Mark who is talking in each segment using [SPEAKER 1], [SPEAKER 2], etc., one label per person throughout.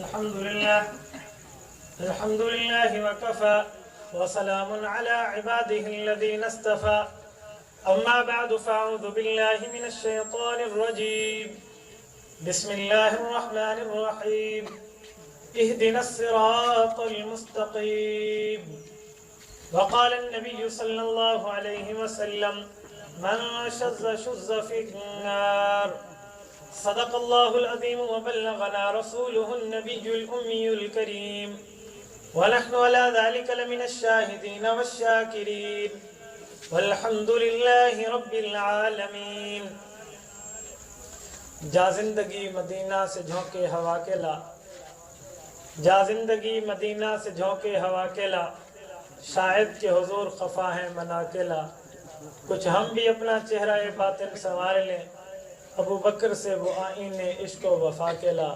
[SPEAKER 1] الحمد لله وكفى وسلام على عباده الذين اصطفى أما بعد فأعوذ بالله من الشيطان الرجيم بسم الله الرحمن الرحيم اهدنا الصراط المستقيم وقال النبي صلى الله عليه وسلم من شذ في النار صدق الله العظيم وبلغنا رسوله النبي الأمي الكريم ونحن على ذلك لمن الشاهدين والشاكرين والحمد لله رب العالمین۔ جا زندگی مدینہ سے جھونکے ہوا کے لا، جا زندگی مدینہ سے جھونکے ہوا کے لا، شاید کہ حضور خفا ہیں منا کے لا، کچھ ہم بھی اپنا چہرہ باطن سنوار لیں، ابو بکر سے وہ آئین عشق و وفا کے لا۔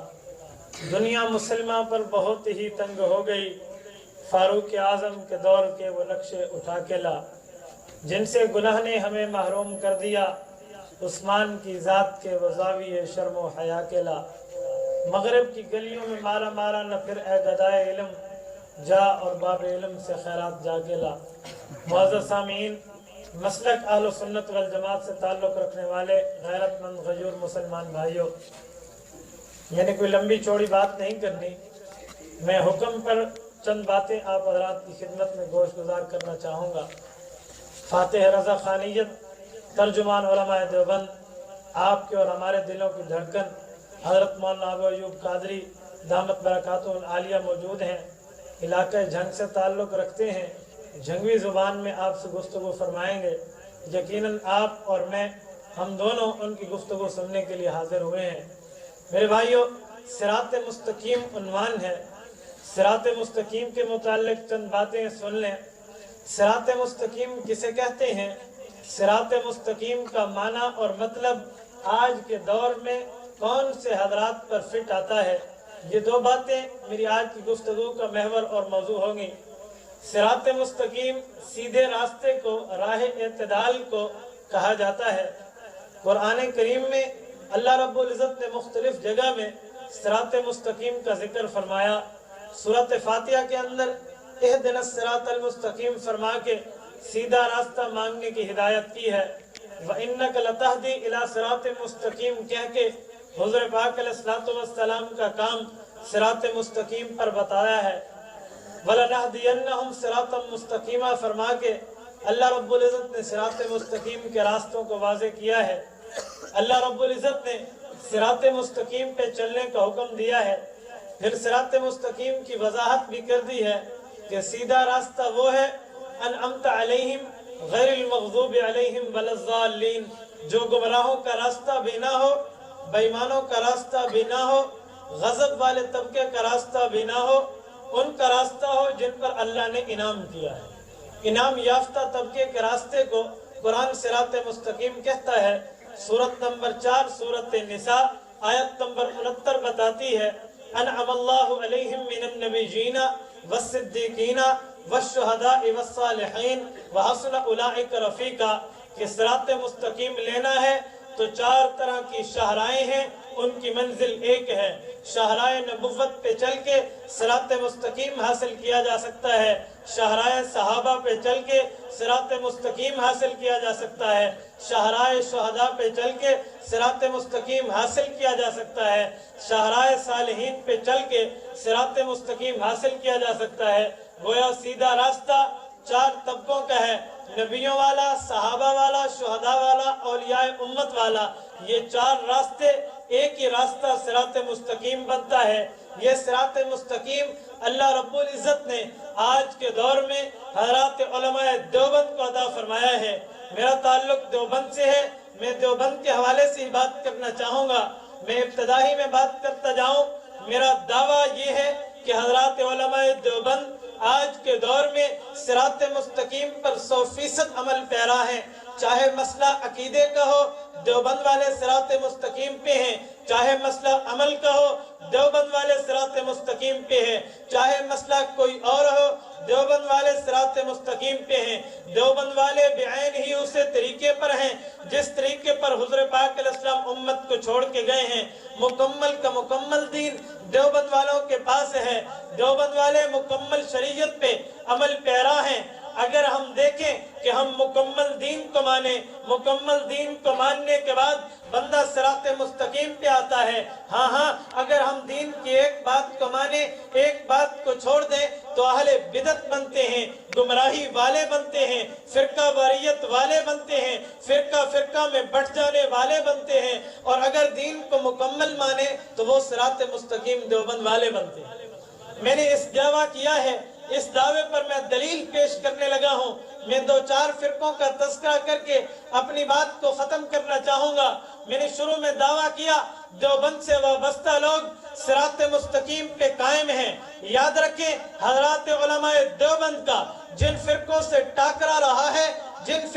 [SPEAKER 1] دنیا مسلمہ پر بہت ہی تنگ ہو گئی، فاروق اعظم کے دور کے وہ نقشے اٹھا کے لا، جن سے گناہ نے ہمیں محروم کر دیا، عثمان کی ذات کے وہ زاویے شرم و حیا کے لا۔ مغرب کی گلیوں میں مارا مارا نہ پھر اے گدائے علم، جا اور باب علم سے خیرات جا کے لا۔ معزز سامعین، مسلک اہل سنت والجماعت سے تعلق رکھنے والے غیرت مند غیور مسلمان بھائیوں، میں نے کوئی لمبی چوڑی بات نہیں کرنی، میں حکم پر چند باتیں آپ حضرات کی خدمت میں گوش گزار کرنا چاہوں گا۔ فاتح رضا خانیت، ترجمان علماء دیوبند، آپ کے اور ہمارے دلوں کی دھڑکن حضرت مولانا ابو ایوب قادری دامت برکاتہ العالیہ موجود ہیں، علاقہ جھنگ سے تعلق رکھتے ہیں، جھنگوی زبان میں آپ سے گفتگو فرمائیں گے۔ یقیناً آپ اور میں، ہم دونوں ان کی گفتگو سننے کے لیے حاضر ہوئے ہیں۔ میرے بھائیوں، صراط مستقیم عنوان ہے، صراط مستقیم کے متعلق چند باتیں سن لیں۔ صراط مستقیم کسے کہتے ہیں؟ صراط مستقیم کا معنی اور مطلب آج کے دور میں کون سے حضرات پر فٹ آتا ہے، یہ دو باتیں میری آج کی گفتگو کا محور اور موضوع ہوں گی۔ صراط مستقیم سیدھے راستے کو، راہ اعتدال کو کہا جاتا ہے۔ قرآن کریم میں اللہ رب العزت نے مختلف جگہ میں صراط مستقیم کا ذکر فرمایا۔ سورۃ فاتحہ کے اندر اہدنا الصراط المستقیم فرما کے سیدھا راستہ مانگنے کی ہدایت کی ہے، وَإِنَّكَ لَتَهْدِي إِلَى صِرَاطٍ مستقیم کہہ کے حضور پاک علیہ السلام کا کام صراط مستقیم پر بتایا ہے۔ وَلَنَهْدِيَنَّهُمْ صِرَاطًا مُسْتَقِيمًا فرما کے اللہ رب العزت نے صراط مستقیم کے راستوں کو واضح کیا ہے۔ اللہ رب العزت نے صراط مستقیم پہ چلنے کا حکم دیا ہے، پھر صراط مستقیم کی وضاحت بھی کر دی ہے کہ سیدھا راستہ وہ ہے انعمت علیہم غیر المغضوب علیہم ولا الضالین، جو گمراہوں کا راستہ بھی نہ ہو، بے ایمانوں کا راستہ بھی نہ ہو، غضب والے طبقے کا راستہ بھی نہ ہو، ان کا راستہ ہو جن پر اللہ نے انعام کیا ہے۔ انعام یافتہ طبقے کے راستے کو قرآن صراط مستقیم کہتا ہے۔ سورت نمبر 4 سورت نساء آیت نمبر 69 بتاتی ہے انعم اللہ علیہم من النبیین والصدیقین والشہداء والصالحین وحسن اولئک رفیقا، کہ صراط مستقیم لینا ہے تو 4 طرح کی شاہراہیں ہیں، ان کی منزل ایک ہے۔ شاہراہ نبوت پہ چل کے صراط مستقیم حاصل کیا جا سکتا ہے، شاہراہ صحابہ پہ چل کے صراط مستقیم حاصل کیا جا سکتا ہے، شاہراہ شہداء پہ چل کے صراط مستقیم حاصل کیا جا سکتا ہے، شاہراہ صالحین پہ چل کے صراط مستقیم حاصل کیا جا سکتا ہے۔ گویا سیدھا راستہ 4 طبقوں کا ہے، نبیوں والا، صحابہ والا، شہداء والا، اولیاء امت والا۔ یہ 4 راستے ایک ہی راستہ صراط مستقیم بنتا ہے۔ یہ صراط مستقیم اللہ رب العزت نے آج کے دور میں حضرات علماء دیوبند کو عطا فرمایا ہے۔ میرا تعلق دیوبند سے ہے، میں دیوبند کے حوالے سے ہی بات کرنا چاہوں گا۔ میں ابتدائی میں بات کرتا جاؤں، میرا دعویٰ یہ ہے کہ حضرات علماء دیوبند آج کے دور میں صراط مستقیم پر 100% عمل پیرا ہیں۔ چاہے مسئلہ عقیدے کا ہو، دیوبند والے صراط مستقیم پہ ہیں، چاہے مسئلہ عمل کا ہو دیوبند والے صراط مستقیم پہ ہیں، چاہے مسئلہ کوئی اور ہو دیوبند والے صراط مستقیم پہ ہیں۔ دیوبند والے بعین ہی اسے طریقے پر ہیں جس طریقے پر حضور پاک علیہ السلام امت کو چھوڑ کے گئے ہیں۔ مکمل کا مکمل دین دیوبند والوں کے پاس ہے۔ دیوبند والے مکمل شریعت پہ عمل پیرا ہیں۔ اگر ہم دیکھیں کہ ہم مکمل دین کو مانیں، مکمل دین کو ماننے کے بعد بندہ صراط مستقیم پہ آتا ہے۔ ہاں اگر ہم دین کی ایک بات کو مانیں، ایک بات کو چھوڑ دیں تو اہل بدعت بنتے ہیں، گمراہی والے بنتے ہیں، فرقہ واریت والے بنتے ہیں، فرقہ میں بٹ جانے والے بنتے ہیں، اور اگر دین کو مکمل مانیں تو وہ صراط مستقیم دیوبند والے بنتے ہیں۔ میں نے اس دعویٰ کیا ہے، اس دعوے پر میں دلیل پیش کرنے لگا ہوں۔ میں 2-4 فرقوں کا تذکرہ کر کے اپنی بات کو ختم کرنا چاہوں گا۔ میں نے شروع میں دعویٰ کیا دیوبند سے وابستہ لوگ صراط مستقیم پہ قائم ہیں۔ یاد رکھیں حضرات علماء دیوبند کا جن فرقوں سے ٹاکرا رہا ہے، جن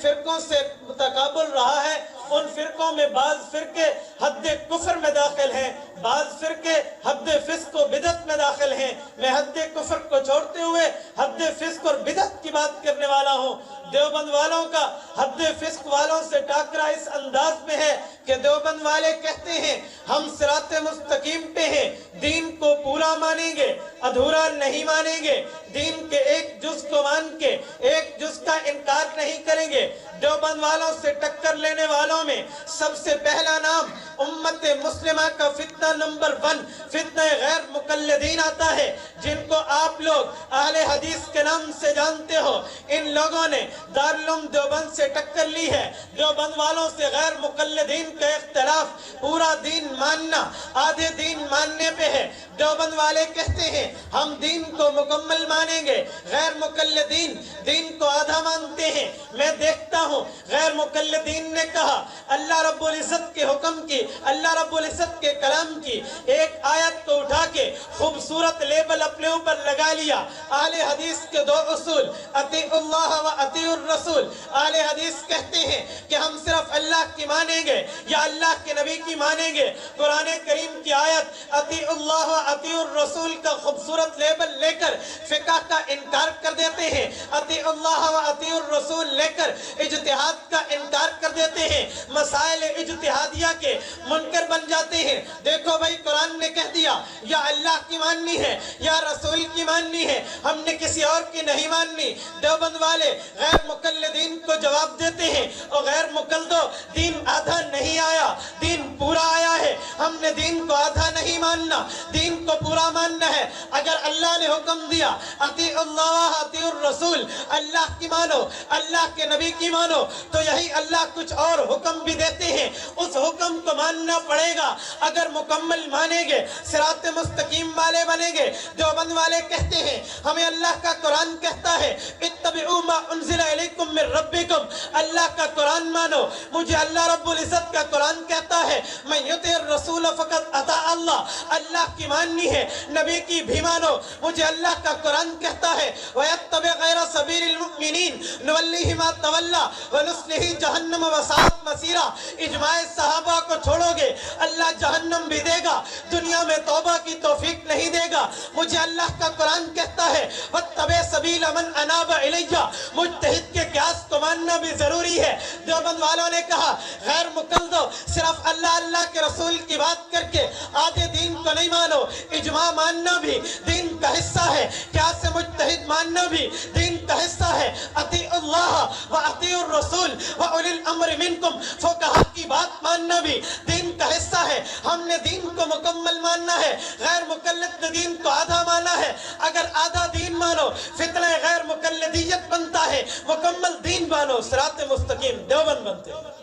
[SPEAKER 1] فرقوں سے تقابل رہا ہے، ان فرقوں میں بعض فرقے حد کفر میں داخل ہیں، بعض فرقے حد فسق و بدعت میں داخل ہیں۔ میں حد کفر کو چھوڑتے ہوئے حد فسق اور بدعت کی بات کرنے والا ہوں۔ دیوبند والوں کا حد فسق والوں سے ٹاکرا اس انداز میں ہے کہ دیوبند والے کہتے ہیں ہم صراط مستقیم پہ ہیں، دین کو پورا مانیں گے، ادھورا نہیں مانیں گے، دین کے ایک جز کو مان کے ایک جز کا انکار نہیں کریں گے۔ دیوبند والوں سے ٹکر لینے والوں میں سب سے پہلا نام امت مسلمہ کا فتنہ نمبر 1 فتنہ غیر مقلدین آتا ہے، جن کو آپ لوگ اہل حدیث کے نام سے جانتے ہو۔ ان لوگوں نے دارالعلوم دیوبند سے ٹکر لی ہے۔ دیوبند والوں سے غیر مقلدین کا اختلاف پورا دین ماننا آدھے دین ماننے پہ ہے۔ دیوبند والے کہتے ہیں ہم دین کو مکمل مانیں گے، غیر مقلدین دین کو آدھا مانتے ہیں۔ میں دیکھتا ہوں غیر مقلدین نے کہا اللہ رب العزت کے حکم کی، اللہ رب العزت کے کلام کی ایک آیت کو اٹھا کے خوبصورت لیبل اپنے اوپر لگا لیا۔ اہل حدیث کے 2 اصول اطیع اللہ و اطیع الرسول۔ اہل حدیث کہتے ہیں کہ ہم صرف اللہ کی مانیں گے یا اللہ کے نبی کی مانیں گے۔ قرآن کریم کی آیت اطیع اللہ و اطیع الرسول کا خوبصورت لیبل لے کر فقہ کا انکار کر دیتے ہیں، اطیع اللہ و اطیع الرسول لے کر اجتہاد کا انکار کر دیتے ہیں، مسائل اجتہادیہ کے منکر بن جاتے ہیں۔ دیکھو بھائی قرآن نے کہہ دیا یا اللہ کی ماننی ہے یا رسول کی ماننی ہے، ہم نے کسی اور کی نہیں ماننی۔ دیوبند والے غیر مقلدین کو جواب دیتے ہیں اور غیر مقلدو دین آدھا نہیں آیا، دین پورا آیا ہے۔ ہم نے دین کو آدھا نہیں ماننا، دین کو پورا ماننا ہے۔ اگر اللہ نے حکم دیا اطیع اللہ اطیع الرسول، اللہ کی مانو، اللہ کے نبی کی مانو، تو یہی اللہ کچھ اور حکم بھی دیتے ہیں، اس حکم کو ماننا پڑے گا۔ اگر مکمل مانیں گے صراط مستقیم والے بنیں گے۔ دیوبند والے کہتے ہیں ہمیں اللہ کا قرآن کہتا ہے اتبعوا ما انزل الیکم من ربکم، اللہ کا قرآن مانو۔ مجھے اللہ رب العزت کا قرآن کہتا ہے من یطع الرسول فقد اطاع اللہ، اللہ کی ماننی ہے، نبی کی بھی مانو۔ مجھے اللہ کا قرآن کہتا ہے وَيَتَّبِعْ غَيْرَ سَبِيلِ الْمُؤْمِنِينَ نُوَلِّهِ مَا تَوَلَّى وَنُصْلِهِ جَهَنَّمَ وَسَاءَتْ مَصِيرًا۔ اجماع صحابہ کو چھوڑو گے اللہ جہنم بھی دے گا، دنیا میں توبہ کی توفیق نہیں دے گا۔ مجھے اللہ کا قرآن کہتا ہے وَاتَّبِعْ سَبِيلَ مَنْ أَنَابَ إِلَيَّ، مجتہد کے قیاس کو ماننا بھی ضروری ہے۔ دیوبند والوں نے کہا غیر مقلدو صرف اللہ اللہ کے رسول کی بات کر کے آدھے دین کو نہیں مانو، اجماع ماننا بھی دین کا حصہ ہے، قیاس مجتہد ماننا بھی دین کا حصہ ہے۔ اطیع اللہ و اطیع الرسول و اولی الامر منکم، فقہا کی بات ماننا بھی دین کا حصہ ہے۔ ہم نے دین کو مکمل ماننا ہے، غیر مقلد نے دین کو آدھا مانا ہے۔ اگر آدھا دین مانو فتنہ غیر مقلدیت بنتا ہے، مکمل دین مانو صراط مستقیم دیوبند بنتے ہیں۔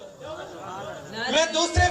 [SPEAKER 1] میں دوسرے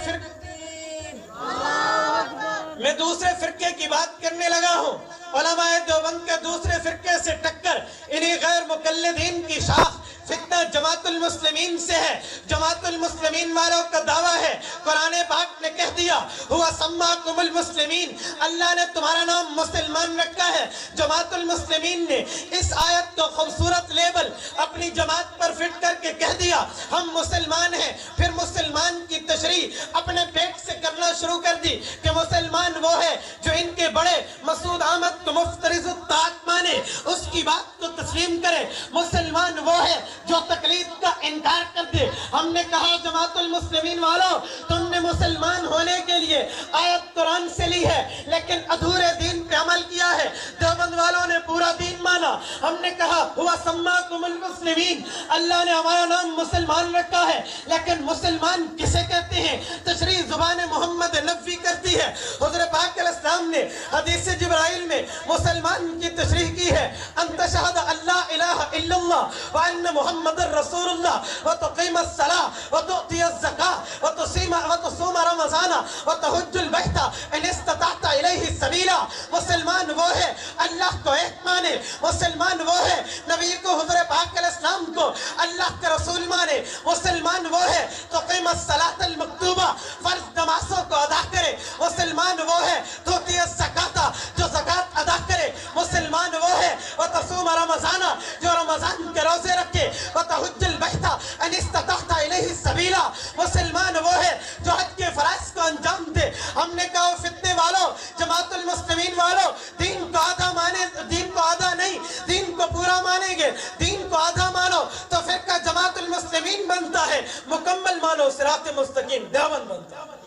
[SPEAKER 1] فرقے کی بات کرنے لگا ہوں۔ علماء دیوبند کے دوسرے فرقے سے ٹکر انہی غیر مقلدین کی شاخ
[SPEAKER 2] فتنہ جماعت المسلمین سے ہے. جماعت المسلمین والوں کا دعویٰ ہے, قرآن پاک نے کہہ دیا ہوا سماکم المسلمین, اللہ نے تمہارا نام مسلمان رکھا ہے. جماعت المسلمین نے اس آیت کو خوبصورت لیبل اپنی جماعت پر فٹ کر کے کہہ دیا ہم مسلمان ہیں. پھر مسلمان کی تشریح اپنے پیٹ سے کرنا شروع کر دی کہ مسلمان وہ ہے جو ان کے بڑے مسعود احمد کو مفترض الطاعت مانے, اس کی بات کو تسلیم کرے. مسلمان وہ ہے جو تقلید کا انکار کر دے. ہم نے کہا جماعت المسلمین والوں, تم نے مسلمان ہونے کے لیے آیت قرآن سے لی ہے لیکن ادھورے دین پہ عمل کیا ہے. دیوبند والوں نے پورا دین مانا. ہم نے کہا ہوا سماکم المسلمین, اللہ نے ہمارا نام مسلمان رکھا ہے لیکن مسلمان کسے کہتے ہیں؟ تشریح زبان محمد نبوی کرتی ہے. حضور پاک علیہ السلام نے حدیث جبرائیل میں مسلمان کی تشریح کی ہے, ان تشہد اللہ الہ الا اللہ وان محمد رسول اللہ وتقیم الصلاۃ وتؤتی الزکاۃ وتصوم رمضان وتحج البیت ان استطعت الیہ سبیلا. مسلمان وہ ہے اللہ کو ایک مانے. مسلمان وہ ہے نبی کو, حضور پاک علیہ السلام کو اللہ کے رسول مانے. مسلمان وہ ہے تقیم الصلاۃ المکتوبہ, فرض نمازوں کو ادا کرے. مسلمان وہ ہے تؤتی الزکاۃ, جو زکات ادا کرے. مسلمان وہ ہے وتصوم رمضان, جو رمضان کے روزے رکھے. وتحج البیت ان استطعت الیہ سبیلا. مسلمان وہ ہے جو حج کے فرائض کو انجام دے. ہم نے کہا فتنے والوں, جماعت المسلمین والوں, دین کو آدھا مانے, دین کو آدھا نہیں, دین کو پورا مانیں گے. دین کو آدھا مانو تو فرقہ جماعت المسلمین بنتا ہے, مکمل مانو صراط مستقیم دیوبند بنتا ہے.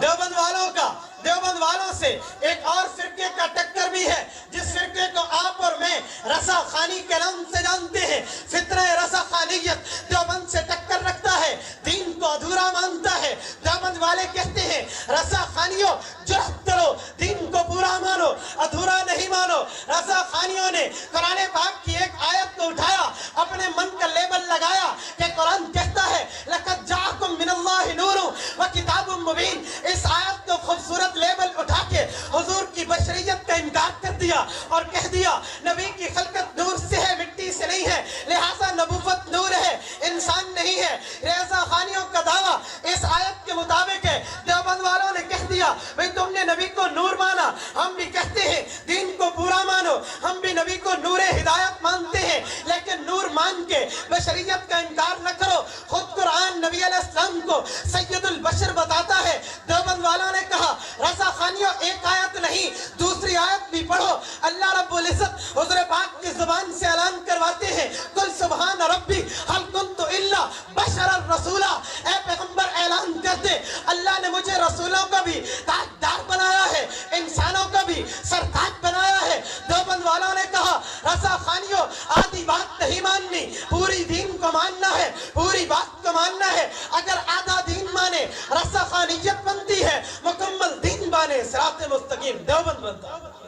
[SPEAKER 2] دیوبند والوں کا, دیوبند والوں سے ایک اور فرقے کا ٹکر بھی ہے جس فرقے کو آپ اور میں رضا خانی کے نام سے جانتے ہیں. فطرہ رضا خانیت دیوبند سے ٹکر رکھتا ہے, دین کو ادھورا مانتا ہے. دیوبند والے کہتے ہیں رضا خانیوں جرأت کرو, دین کو پورا مانو, ادھورا نہیں مانو. رضا خانیوں نے قرآن پاک کی ایک آیت کو اٹھایا, اپنے من کا لیبل لگایا کہ قرآن کہتا ہے لقد جاءکم من اللہ نور وکتاب مبین. اس آیت کو خوبصورت لیبل اٹھا کے حضور کی بشریت کا انکار کر دیا اور کہہ دیا نبی کی خلقت نور سے ہے, مٹی سے نہیں ہے, لہٰذا نبوت نور ہے, انسان نہیں ہے. رضا خانیوں کا دعویٰ اس آیت کے مطابق ہے. دیوبند والوں نے کہہ دیا بھئی تم نے نبی کو نور مانا, ہم بھی کہتے ہیں دین کو پورا مانو. ہم بھی نبی کو نور ہدایت مانتے ہیں لیکن نور مان کے بشریت کا انکار نہ کرو. خود قرآن نبی علیہ السلام کو سید البشر بتاتا ہے. دیوبند والوں نے کہا رضا خانیوں ایک آیت نہیں دوسری آیت بھی پڑھو. اللہ رب العزت حضور پاک کی زبان سے اعلان کرواتے ہیں قل سبحان ربی هل كنت الا بشرا رسولا. اے پیغمبر اعلان کر دے اللہ نے مجھے رسولوں کا بھی تاجدار بنایا ہے, انسانوں کا بھی سرتاج بنایا ہے. دیوبند والوں نے کہا رضا خانیوں آدھی بات نہیں ماننی, پوری دین کو ماننا ہے, پوری بات کو ماننا ہے. اگر آدھا دین مانے رضا خانیت بنتی ہے, مکمل دین مانے صراط مستقیم دیوبند بنتا ہے.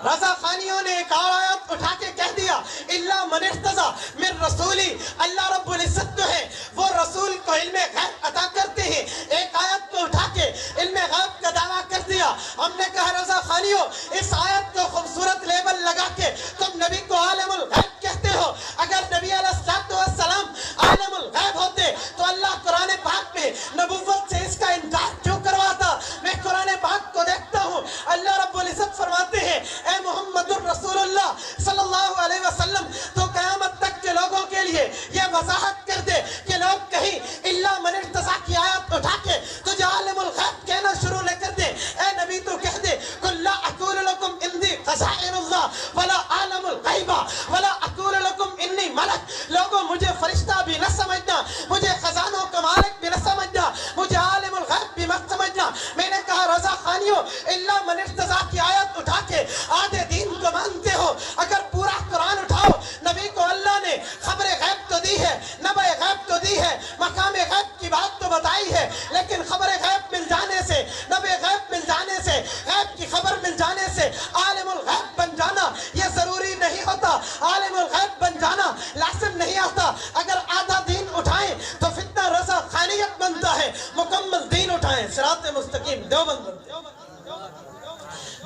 [SPEAKER 2] رضا خانیوں نے ایک اور آیت اٹھا کے کہہ دیا الا من ارتضی من رسولی. اللہ رب العزت جو ہے وہ رسول کو علم غیب عطا کرتے ہیں. ایک آیت کو اٹھا کے علم غیب کا دعویٰ کر دیا. ہم نے کہا رضا خانیوں اس آیت کو خوبصورت لیبل لگا کے تم نبی کو عالم الغیب کہتے ہو. اگر نبی علیہ السلام عالم الغیب ہوتے تو اللہ قرآن پاک میں نبوت سے اس کا انکار کیوں کرواتا؟ میں قرآن پاک کو دیکھتا ہوں, اللہ رب العزت فرماتے ہیں اے محمد الرسول اللہ صلی اللہ علیہ وسلم تو قیامت تک کے لوگوں کے لیے یہ وضاحت کر دے کہ لوگ کہیں الا من ارتضی کی آیت اٹھا کے تجھے عالم الغیب کہنا شروع نہ کر دے. اے نبی تو کہہ دے قل لا اقول لکم انی خزائن اللہ ولا عالم الغیب ولا اقول لکم انی ملک. لوگوں مجھے فرشتہ بھی نہ سمجھنا, مجھے خزانوں کا مالک بھی نہ سمجھنا, مجھے عالم الغیب بھی مت سمجھنا. میں نے کہا رضا خانیوں الا من ارتضی کی آیت اٹھا کے آدھے دین کو مانتے ہو. اگر پورا قرآن اٹھاؤ, نبی کو اللہ نے خبر غیب تو دی ہے, نبع غیب تو دی ہے, مقام غیب کی بات تو بتائی ہے, لیکن خبر غیب مل جانے سے, نبع غیب مل جانے سے, غیب کی خبر مل جانے سے عالم الغیب بن جانا یہ ضروری نہیں ہوتا. عالم الغیب بن جانا لازم نہیں ہوتا. اگر آدھا دین اٹھائیں تو فتنہ رضا خانیت بنتا ہے, مکمل دین اٹھائیں صراط مستقیم دیوبند بنتا ہے.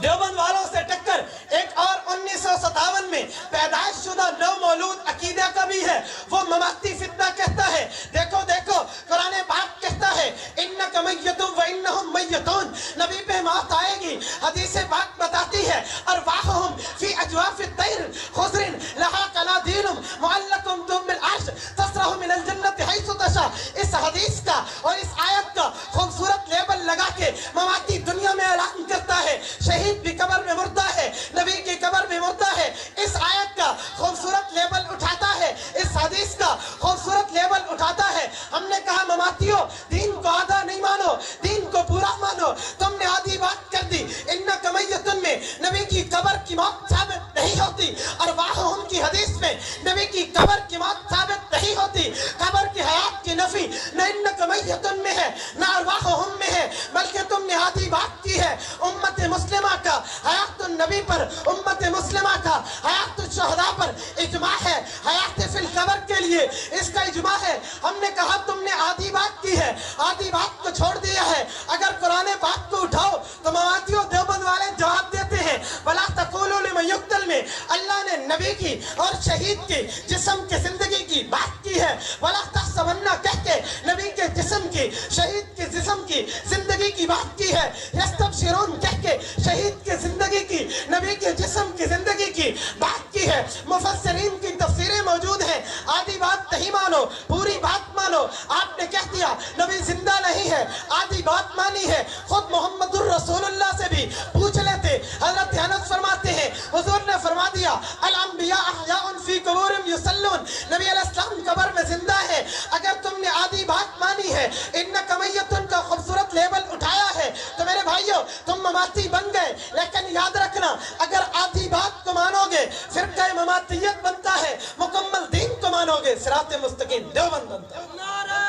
[SPEAKER 2] دیوبند والوں سے ٹکر ایک اور 1957 میں پیدائش شدہ نو مولود عقیدہ کا بھی ہے، وہ مماتی فتنہ کہتا ہے۔ دیکھو دیکھو قرآن پاک کہتا ہے انک میت و انہم میتون، نبی پہ موت آئے گی۔ حدیث پاک بتاتی ہے ارواحہم فی اجواف الطیر خضر لہا قنادیل معلقۃ بالعرش تسرح من الجنت حیث تشاء۔ اس حدیث کا اور اس آیت کا خوبصورت لیبل لگا کے مماتی دنیا میں اعلان کرتا ہے شہید بھی قبر میں مردہ ہے، نبی کی قبر میں مردہ ہے۔ اس آیت کا خوبصورت لیبل اٹھاتا ہے، اس حدیث کا خوبصورت لیبل اٹھاتا ہے۔ ہم نے کہا مماتیوں دین کو آدھا نہیں مانو، دین کو پورا مانو۔ تم نے آدھی بات کر دی۔ انک میتن میں نبی کی قبر کی موت ثابت نہیں ہوتی، ارواحہم کی حدیث میں نبی کی قبر کی موت ثابت نہیں ہوتی۔ قبر کی حیات کی نفی نہ انک میتن میں ہے نہ ارواحہم میں ہے، بلکہ تم نے آدھی بات کی ہے۔ امت مسلمہ کا حیات النبی پر، امت مسلمہ کا حیات الشہداء پر اجماع ہے، حیات فی القبر کے لیے اس کا اجماع ہے۔ ہم نے کہا تم نے آدھی بات کی ہے، آدھی بات کو چھوڑ دیا ہے۔ اگر قرآن پاک کو اٹھاؤ تو مواتیوں دیوبند والے جواب دیتے ہیں وَلَا تَقُولُوا لِمَن يُقْتَلْ میں اللہ نے نبی کی اور شہید کی جسم کی زندگی کی بات کی ہے۔ وَلَا تَحْسَبَنَّ کہہ کے نبی کے جسم کی، شہید کے جسم کی زندگی کی بات کی ہے۔ یستبشرون کہہ کے شہید کی زندگی کی، نبی کے جسم کی زندگی کی بات کی ہے۔ مفسرین کی تفسیریں موجود ہیں۔ آدھی بات نہیں مانو، پوری بات مانو۔ آپ نے کہہ دیا نبی زندہ نہیں ہے، آدھی بات مانی ہے۔ خود محمد الرسول اللہ سے بھی پوچھ لیتے۔ حضرت انس فرماتے ہیں حضور نے فرما دیا الانبیاء احیاء فی قبورہم یصلون، نبی علیہ السلام قبر میں زندہ ہے۔ اگر تم نے آدھی بات مانی ہے، انک میتن کا خوبصورت لیبل اٹھایا ہے، تو میرے بھائیوں تم مماتی بن گئے۔ لیکن یاد رکھنا اگر آدھی بات کو مانو گے فرقہ مماتیت بنتا ہے، مکمل دین کو مانو گے صراط مستقیم دیوبند بنتا ہے۔
[SPEAKER 3] نعرہ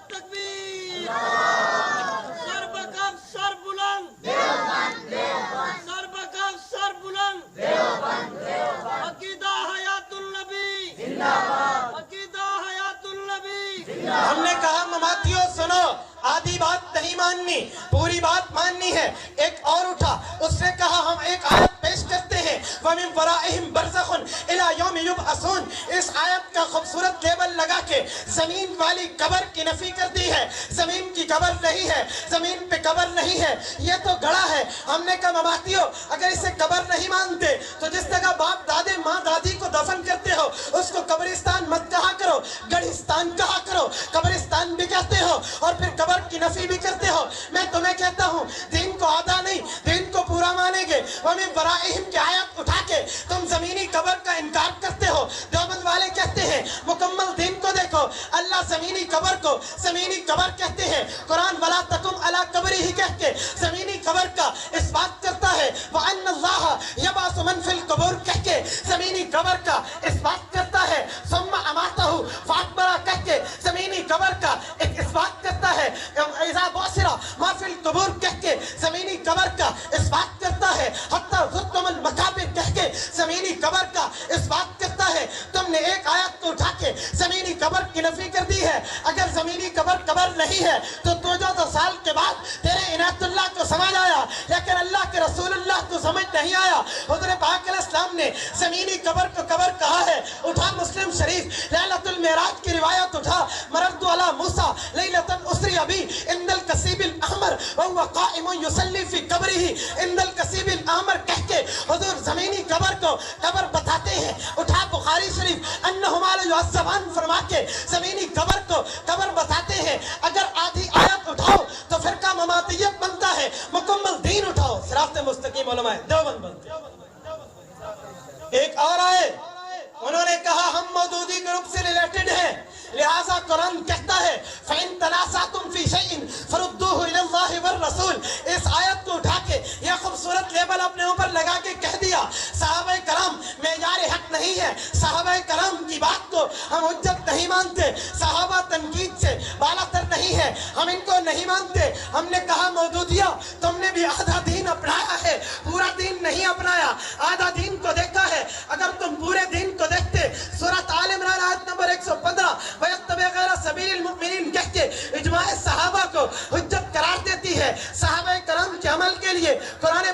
[SPEAKER 3] تکبیر، سر بکف سر بلند، سر بکف سر بلند، عقیدہ حیات النبی، عقیدہ حیات النبی۔
[SPEAKER 2] ہم نے کہا مماتیوں سنو، آدھی بات نہیں ماننی، پوری بات ماننی ہے۔ ایک اور اٹھا، اس نے کہا ہم ایک آیت پیش کرتے ہیں وَمِن وَرَائِهِمْ بَرْزَخٌ إِلَى يَوْمِ يُبْعَثُونَ۔ اس آیت کا خوبصورت لیبل لگا کے زمین والی قبر کی نفی کر دی ہے۔ زمین کی قبر نہیں ہے، زمین پہ قبر نہیں ہے، یہ تو گڑھا ہے۔ ہم نے کہا مماتیوں اگر اسے قبر نہیں مانتے تو جس جگہ باپ دادے ماں دادی کو دفن کرتے ہو اس کو قبرستان مت کہا کرو، گڑھستان کہا کرو۔ قبرستان بھی کہتے ہو اور پھر قبر کی نفی بھی کرتے ہو۔ میں تمہیں کہتا ہوں دین کو آدھا نہیں، دین کو پورا مانیں گے۔ وَمِن وَرَائِهِمْ کی آیت اٹھا کے تم زمینی قبر کا انکار کرتے ہو۔ دیوبند والے کہتے ہیں مکمل دین کو دیکھو، اللہ زمینی قبر کو زمینی قبر کہتے ہیں۔ قرآن وَلَا تَقُمْ عَلَىٰ قَبْرِهِ کہہ کے زمینی قبر کا اس بات کرتا ہے۔ وَأَنَّ اللَّهَ يَبْعَثُ مَن فِي الْقُبُورِ کہہ کے زمینی قبر کا اس بات کرتا ہے۔ ثُمَّ أَمَاتَهُ فَأَقْبَرَهُ کہہ کے زمینی قبر کا ایک اس بات کرتا ہے۔ إِذَا بُعْثِرَ مَا فِي الْقُبُورِ کہہ کے زمینی قبر کا اس بات کرتا ہے۔ حَتَّى زُرْتُمُ الْمَقَابِرَ کہہ کے زمینی قبر کا اس بات کرتا ہے۔ تم نے ایک آیت کو اٹھا کے زمینی قبر کی نفی کر دی ہے۔ اگر زمینی قبر نہیں ہے تو 1400 سال کے بعد تیرے عنایت اللہ کو سمجھ آیا، لیکن اللہ کے رسول اللہ کو سمجھ نہیں آیا۔ حضور پاک علیہ السلام نے زمینی قبر کو قبر کہا ہے۔ اٹھا مسلم شریف لیلۃ المعراج کی روایت اٹھا، مررت علی موسیٰ لیلۃ اسری بی عند الکثیب الاحمر وهو قائم یصلی فی قبرہ عند الکثیب الاحمر کہہ کے حضور زمینی قبر کو قبر بتاتے ہیں۔ اٹھا بخاری شریف انہما لیعذبان فرما کے زمینی قبر کو قبر بتاتے ہیں۔ اگر آدھی آیت اٹھاؤ تو فرقہ مماتیت بنتا ہے، مکمل دین اٹھاؤ صراط مستقیم علماء دیوبند بنتے ہیں۔ ایک اور آئے، انہوں نے کہا ہم مودودی گروپ سے ریلیٹڈ ہیں، لہذا قرآن کہتا ہے فَإِن تَنَازَعْتُمْ فِي شَيْءٍ فَرُدُّوهُ إِلَى اللَّهِ وَالرَّسُولِ۔ اس آیت کو اٹھا کے یہ خوبصورت لیبل اپنے اوپر لگا کے کہہ دیا صحابہ کرام معیار حق نہیں ہے، صحابہ کرام کی بات کو ہم حجت نہیں مانتے، صحابہ تنقید سے بالا تر نہیں ہے، ہم ان کو نہیں مانتے۔ ہم نے کہا مودودیہ تم نے بھی آدھا دین اپنایا ہے، پورا دین نہیں اپنایا، آدھا دین کو دیکھا ہے۔ اگر تم پورے دین کو دیکھتے سورۃ آل عمران آیت نمبر 115 وَيَتَّبِعْ غَيْرَ سَبِيلِ الْمُؤْمِنِينَ کہہ کے اجماع صحابہ کو حجت قرار دیتی ہے۔ صحابہ کرام کے عمل کے لیے قرآن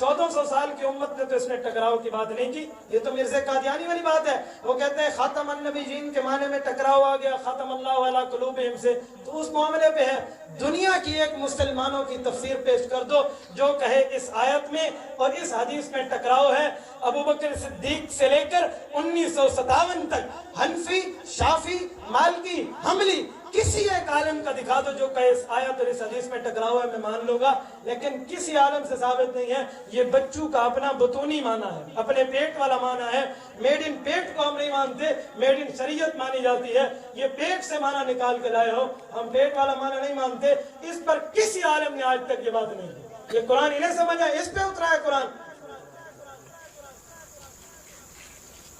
[SPEAKER 1] 1400 سال کی امت نے تو اس نے ٹکراؤ کی بات نہیں کی. یہ تو مرزا قادیانی والی بات ہے. وہ کہتے ہیں خاتم النبیین کے معنی میں ٹکراؤ آ گیا خاتم اللہ علی قلوبہم سے، تو اس معاملے پہ ہے. دنیا کی ایک مسلمانوں کی تفسیر پیش کر دو جو کہے اس آیت میں اور اس حدیث میں ٹکراؤ ہے. ابو بکر صدیق سے لے کر 1957 تک حنفی، شافی، مالکی، حنبلی کسی ایک عالم کا دکھا دو جو کہے اس آیت اور اس حدیث میں ٹکراؤ ہے، میں مان لوں گا. لیکن کسی عالم سے ثابت نہیں ہے. یہ بچوں کا اپنا بطونی معنی ہے، اپنے پیٹ والا معنی ہے. میڈ ان پیٹ کو ہم نہیں مانتے، میڈ ان شریعت مانی جاتی ہے. یہ پیٹ سے معنی نکال کے لائے ہو، ہم پیٹ والا معنی نہیں مانتے. اس پر کسی عالم نے آج تک یہ بات نہیں کی. یہ قرآن انہیں سمجھا، اس پہ اترا ہے قرآن.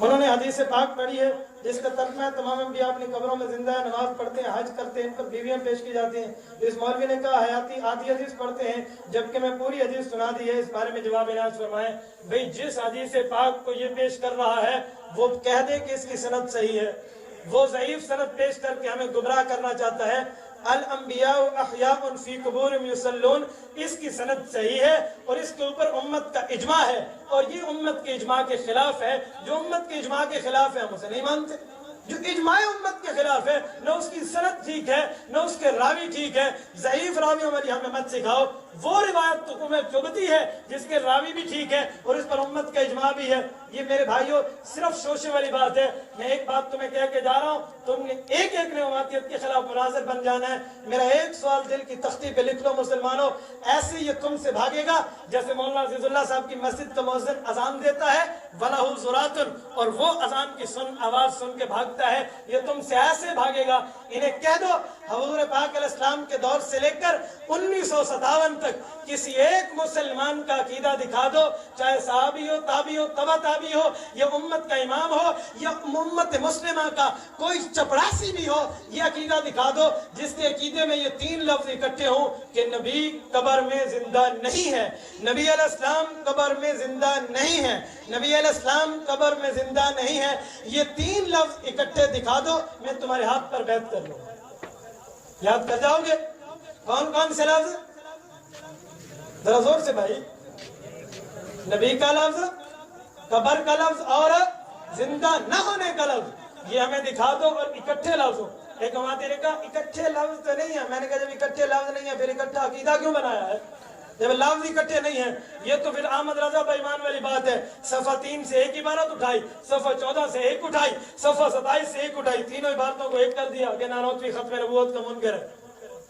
[SPEAKER 1] انہوں نے حدیث پاک پڑھی ہے جس کا ترجمہ ہے تمام انبیاء اپنی قبروں میں زندہ ہے، نماز پڑھتے ہیں، حج کرتے ہیں، ان پر بیویاں پیش کی جاتی ہیں. اس مولوی نے کہا حیاتی آدھی حدیث پڑھتے ہیں جبکہ میں پوری حدیث سنا دی ہے. اس بارے میں جواب عنایت فرمائیں. بھئی جس حدیث پاک کو یہ پیش کر رہا ہے وہ کہہ دے کہ اس کی سند صحیح ہے. وہ ضعیف سند پیش کر کے ہمیں گمراہ کرنا چاہتا ہے. الانبیاء احیاء فی قبورہم یصلون، اس کی سند صحیح ہے اور اس کے اوپر امت کا اجماع ہے اور یہ امت کے اجماع کے خلاف ہے. جو امت کے اجماع کے خلاف ہے ہم اسے نہیں مانتے. جو اجماع امت کے خلاف ہے نہ اس کی سند ٹھیک ہے نہ اس کے راوی ٹھیک ہے. ضعیف راویوں والی ہمیں مت سکھاؤ. وہ روایت تو تمہیں چبھتی ہے جس کے راوی بھی ٹھیک ہے اور اس پر امت کا اجماع بھی ہے. یہ میرے بھائیوں صرف شوشے والی بات ہے. میں ایک بات تمہیں کہہ کے جا رہا ہوں، تم نے ایک نے امتیت کے خلاف مناظر بن جانا ہے. میرا ایک سوال دل کی تختی پہ لکھ لو مسلمانوں، ایسے یہ تم سے بھاگے گا جیسے مولانا عزیز اللہ صاحب کی مسجد کا مؤذن اذان دیتا ہے وَلَهُ زُرَاتٌ اور وہ اذان کی آواز سن کے بھاگتا ہے. یہ تم سے ایسے بھاگے گا. انہیں کہہ دو حضور پاک علیہ السلام کے دور سے لے کر 1957 تک کسی ایک مسلمان کا عقیدہ دکھا دو، چاہے صحابی ہو، تابعی ہو، تبع تابعی ہو، یا امت کا امام ہو یا امت مسلمہ کا کوئی چپڑاسی بھی ہو، یہ عقیدہ دکھا دو جس کے عقیدے میں یہ تین لفظ اکٹھے ہوں کہ نبی قبر میں زندہ نہیں ہے، نبی علیہ السلام قبر میں زندہ نہیں ہے، نبی علیہ السلام قبر میں زندہ نہیں ہے. یہ تین لفظ اکٹھے دکھا دو، میں تمہارے ہاتھ پر بیعت کر لوں. یاد کر جاؤ گے کون کون سے لفظ؟ ذرا زور سے بھائی. نبی کا لفظ، قبر کا لفظ اور زندہ نہ ہونے کا لفظ. یہ ہمیں دکھا دو اور اکٹھے لفظ ہو. ایک ہمارے نے کہا اکٹھے لفظ تو نہیں ہے. میں نے کہا جب اکٹھے لفظ نہیں ہے پھر اکٹھا عقیدہ کیوں بنایا ہے؟ جب لفظ اکٹھے نہیں ہیں. یہ تو پھر احمد رضا بے ایمان والی بات ہے. صفحہ 3 سے ایک عبارت اٹھائی، صفحہ 14 سے ایک اٹھائی، صفحہ 27 سے ایک اٹھائی، تینوں عبارتوں کو ایک کر دیا کہ نانوتوی ختم نبوت کا منکر ہے.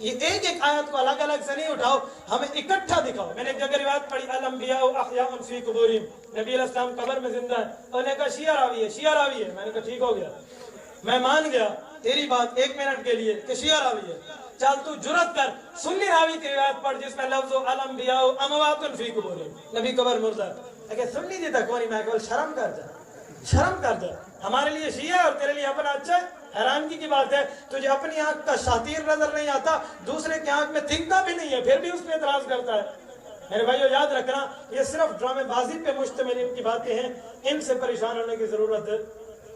[SPEAKER 1] یہ ایک ایک آیت کو الگ الگ سے نہیں اٹھاؤ، ہمیں اکٹھا دکھاؤ. میں نے ایک جگہ روایت پڑھی الانبیاء احیاء فی قبورہم، نبی علیہ السلام قبر میں زندہ ہے. اور نے کہا شیعہ راوی ہے، شیعہ راوی ہے. میں نے کہا ٹھیک ہو گیا، میں مان گیا تیری بات ایک منٹ کے لیے کہ شیعہ راوی ہے. چل تو جرت کر سنی راوی کی روایت پڑھ جس میں لفظ الانبیاء اموات فی قبورہم، نبی قبر مردہ ہے. لیکن سنی دیتا کوئی نہیں. میں کہا شرم کر جا، شرم کر جا. ہمارے لیے شیعہ ہے اور تیرے لیے اپنا اچھا ہے. حیرانگی کی بات ہے تجھے اپنی آنکھ کا شاطیر نظر نہیں آتا، دوسرے کی آنکھ میں دکھتا بھی نہیں ہے، پھر بھی اس پہ اعتراض کرتا ہے. میرے بھائیو یاد رکھنا یہ صرف ڈرامے بازی پہ مشتمل ان کی باتیں ہیں، ان سے پریشان ہونے کی ضرورت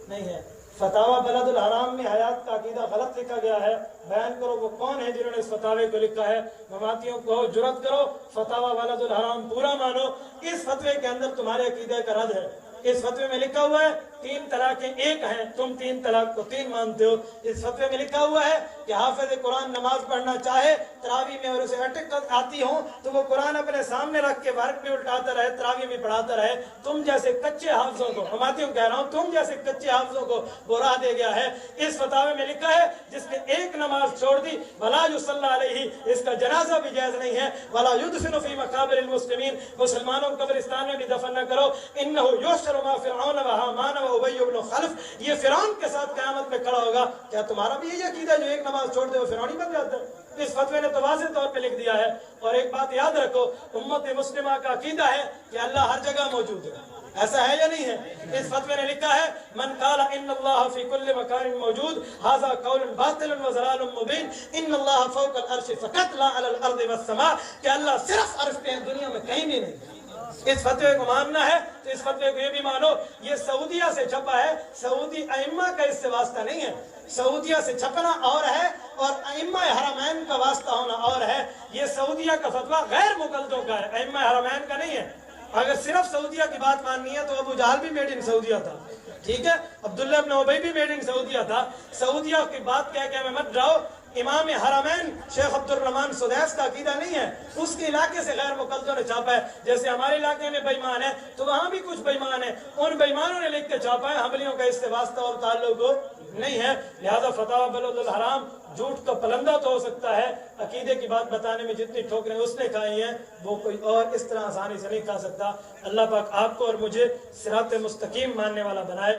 [SPEAKER 1] نہیں ہے. فتاوی بلد الحرام میں حیات کا عقیدہ غلط لکھا گیا ہے. بیان کرو وہ کون ہے جنہوں نے اس فتاوے کو لکھا ہے. مماتیوں کو جرت کرو فتاوی بلد الحرام پورا مانو. اس فتوے کے اندر تمہارے عقیدے کا رد ہے. اس فتوے میں لکھا ہوا ہے 3 طلاقیں ایک ہیں، تم 3 طلاق کو 3 مانتے ہو. اس فتوے میں لکھا ہوا ہے کہ حافظ قرآن نماز پڑھنا چاہے تراویح میں اور اسے اٹک آتی ہوں تو وہ قرآن اپنے سامنے رکھ کے ورق بھی الٹاتا رہے، تراویح بھی پڑھاتا رہے. تم جیسے کچے حافظوں کو، ہماتیوں کہہ رہا ہوں، تم جیسے کچے حافظوں کو گمراہ دے گیا ہے. اس فتاوے میں لکھا ہے جس نے ایک نماز چھوڑ دی ولا یصلی علیہ، اس کا جنازہ بھی جائز نہیں ہے. ولا یدفن فی مقابر المسلمین، مسلمانوں کو قبرستان میں بھی دفن نہ کرو. انہ یحشر ما فرعون و حامان و ابی بن خلف، یہ فرعون کے ساتھ قیامت میں کھڑا ہوگا. کیا تمہارا بھی یہی عقیدہ ہے جو ایک نماز چھوڑ دے وہ فرعونی بن جاتا ہے؟ اس فتوے نے تو واضح طور پہ لکھ دیا ہے. اور ایک بات یاد رکھو، امت مسلمہ کا عقیدہ ہے کہ اللہ ہر جگہ موجود ہے. ایسا ہے یا نہیں ہے؟ اس فتوے نے لکھا ہے من قال ان اللہ فی کل مکان موجود ھذا قول باطل و ضلال مبین. ان اللہ فوق العرش فقط لا علی الارض والسماء، کہ اللہ صرف عرش پہ ہے، دنیا میں کہیں بھی نہیں. اس فتوے کو ماننا ہے تو اس فتوے کو یہ بھی مانو یہ سعودیہ سے چھپا ہے. سعودی ائمہ کا اس سے واسطہ نہیں ہے. سعودیہ سے چھپنا اور ہے اور ائمہ حرمین کا واسطہ ہونا اور ہے. یہ سعودیہ کا فتویٰ غیر مقلدوں کا ہے، ائمہ حرمین کا نہیں ہے.
[SPEAKER 4] اگر صرف سعودیہ کی بات ماننی ہے تو ابو جہل بھی میڈ ان سعودیہ تھا، ٹھیک ہے، عبداللہ ابن ابی بھی میڈ ان سعودیہ تھا۔ سعودیہ کی بات کہہ کے ہمیں مت جاؤ، امام حرمین شیخ عبد الرحمن سدیس کا عقیدہ نہیں ہے، اس کے علاقے سے غیر مقلدوں نے چھاپا ہے۔ جیسے ہمارے علاقے میں بےمان ہے تو وہاں بھی کچھ بےمان ہے، ان بےمانوں نے لکھ کے چھاپا ہے، حنبلیوں کا اس سے واسطہ اور تعلق نہیں ہے۔ لہذا فتاوی بلد الحرام جھوٹ کا پلندہ تو ہو سکتا ہے، عقیدے کی بات بتانے میں جتنی ٹھوکریں اس نے کھائی ہیں وہ کوئی اور اس طرح آسانی سے نہیں کھا سکتا۔ اللہ پاک آپ کو اور مجھے صراط مستقیم ماننے والا بنائے۔